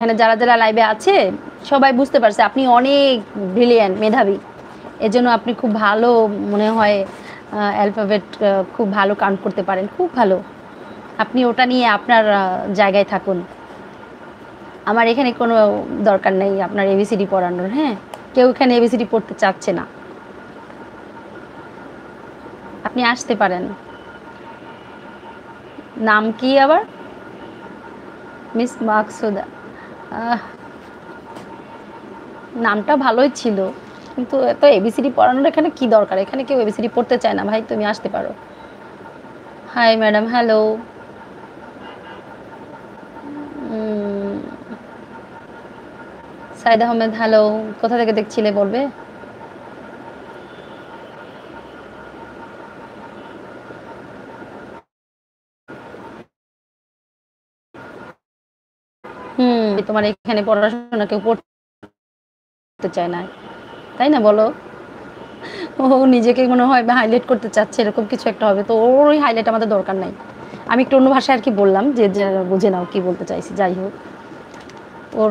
এখানে যারা যারা লাইভে আছে সবাই বুঝতে পারছে আপনি অনেক ব্রিলিয়ান্ট, মেধাবী। এজন্য আপনি খুব ভালো মনে হয় অ্যালফাবেট খুব ভালো কাউন্ট করতে পারেন, খুব ভালো। আপনি ওটা নিয়ে আপনার জায়গায় থাকুন। আমার এখানে কোনো দরকার নেই আপনার এবিসিডি পড়ানোর। হ্যাঁ, কেউ এখানে এবিসিডি পড়তে চাচ্ছে না। আপনি আসতে পারেন। নাম কি আবার? মিস মাকসুদা। নামটা ভালোই ছিল, কিন্তু এত এবিসিডি পড়ানোর এখানে কি দরকার? এখানে কেউ এবিসিডি পড়তে চায় না ভাই, তুমি আসতে পারো। Hi madam, hello. Saeed Ahmed, hello. কোথা থেকে দেখছিলে বলবে? তোমার এখানে পড়াশোনা কেউ পড়তে চায় না, তাই না বলো? ও নিজেকে মনে হয় হাইলাইট করতে চাচ্ছে, এরকম কিছু একটা হবে। তো ওর ওই হাইলাইট আমাদের দরকার নাই। আমি একটু অন্য ভাষায় আর কি বললাম, যে বুঝে নাও কি বলতে চাইছি। যাই হোক, ওর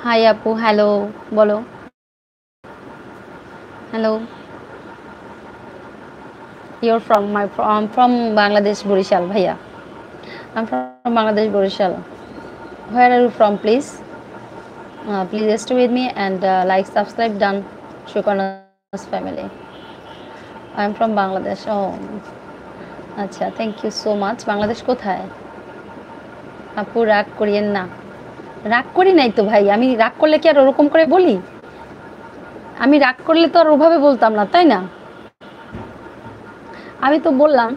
হাই আপু, হ্যালো, বলো। Hello, your from Bangladesh, Barishal ভাইয়া। I am from Bangladesh, Barishal. Where are you from please? Please stay with me and like, subscribe, done. Shukona's family. I am from Bangladesh. Oh, আচ্ছা, thank you so much. Bangladesh কোথায়? আপু রাগ করিয়েন না। রাগ করি নাই তো ভাই। আমি রাগ করলে কি আর ওরকম করে বলি? আমি রাগ করলে তো আর ওভাবে বলতাম না, তাই না? আমি তো বললাম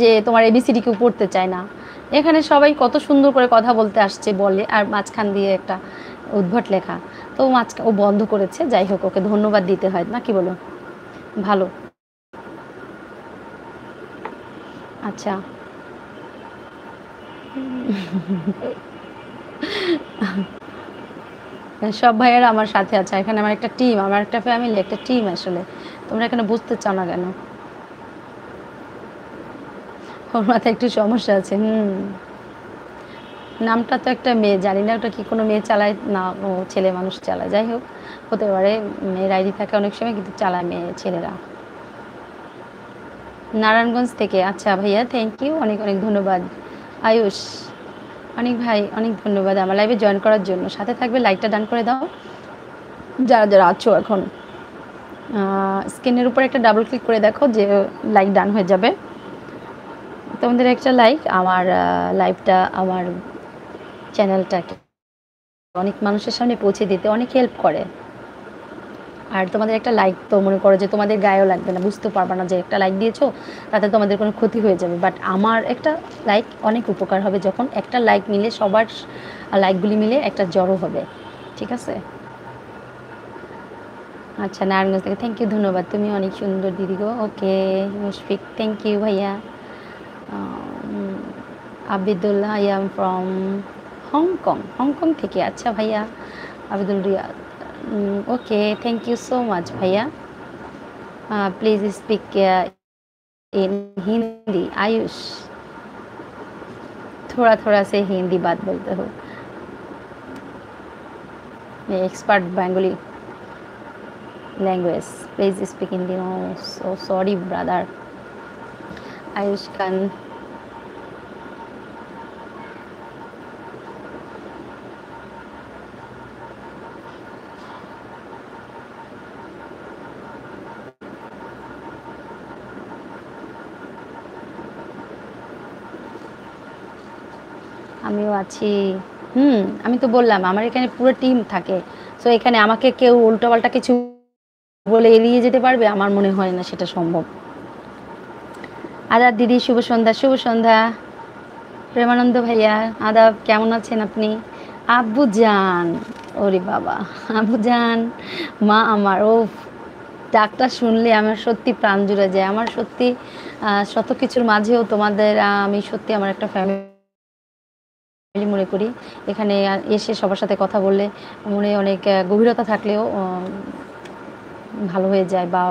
যে তোমার এবিসিডি কেউ পড়তে চায় না। এখানে সবাই কত সুন্দর করে কথা বলতে আসছে বলে, আর মাঝখান দিয়ে একটা উদ্ভট লেখা। তো ও বন্ধ করেছে। যাই হোক, ওকে ধন্যবাদ দিতে হয় না, কি বলো? ভালো। আচ্ছা, সব ভাইয়েরা আমার সাথে আছে। এখানে আমার একটা টিম, আমার একটা ফ্যামিলি, একটা টিম আসলে। তোমরা এখানে বুঝতে চাও না কেন? ওর মাথায় একটু সমস্যা আছে। নামটা তো একটা মেয়ে, জানি না ওটা কি কোনো মেয়ে চালায় না ও ছেলে মানুষ চালায়। যাই হোক, হতে পারে। মেয়ের আইডি থাকে অনেক সময়, কিন্তু চালায় মেয়ে ছেলেরা। নারায়ণগঞ্জ থেকে। আচ্ছা ভাইয়া, থ্যাংক ইউ, অনেক অনেক ধন্যবাদ। আয়ুষ, অনেক ভাই, অনেক ধন্যবাদ আমার লাইভে জয়েন করার জন্য। সাথে থাকবে, লাইকটা ডান করে দাও যারা যারা আছো। এখন স্ক্রিনের উপর একটা ডাবল ক্লিক করে দেখো যে লাইক ডান হয়ে যাবে। তোমাদের একটা লাইক আমার লাইভটা, আমার চ্যানেলটাকে অনেক মানুষের সামনে পৌঁছে দিতে অনেক হেল্প করে। আর তোমাদের একটা লাইক তো মনে করো যে তোমাদের গায়েও লাগবে না, বুঝতে পারবে না যে একটা লাইক দিয়েছো তাতে তোমাদের কোনো ক্ষতি হয়ে যাবে। বাট আমার একটা লাইক অনেক উপকার হবে, যখন একটা লাইক মিলে সবার লাইকগুলি মিলে একটা জড়ো হবে। ঠিক আছে? আচ্ছা, নারায়ণগঞ্জ থেকে, থ্যাংক ইউ, ধন্যবাদ। তুমি অনেক সুন্দর দিদি গো। ওকে মুশফিক, থ্যাংক ইউ ভাইয়া। Abidullah, I am from Hong. Hong থেকে। আচ্ছা ভাইয়া Abidul Riyad. Okay, thank you so much ভাইয়া। Please speak in Hindi. Ayush, थोड़ा थोड़ा से हिंदी बात बोलते हो। मैं expert Bengali language, please speak Hindi. No, so sorry brother. Ayush Khan, আমিও আছি। আমি তো বললাম আমার এখানে পুরো টিম থাকে। সো এখানে আমাকে কেউ উল্টোপাল্টা কিছু বলে এড়িয়ে যেতে পারবে? আমার মনে হয় না সেটা সম্ভব। আদাব দিদি, শুভ সন্ধ্যা। শুভ সন্ধ্যা প্রেমানন্দ ভাইয়া, আদাব। কেমন আছেন আপনি? আব্বু জান, ওরে বাবা, আব্বু জান, মা আমার। ও ডাকটা শুনলে আমার সত্যি প্রাণ জুড়ে যায়। আমার সত্যি শত কিছুর মাঝেও তোমাদের আমি সত্যি আমার একটা ফ্যামিলি মনে করি। এখানে এসে সবার সাথে কথা বললে মনে অনেক গভীরতা থাকলেও ভালো হয়ে যায় বা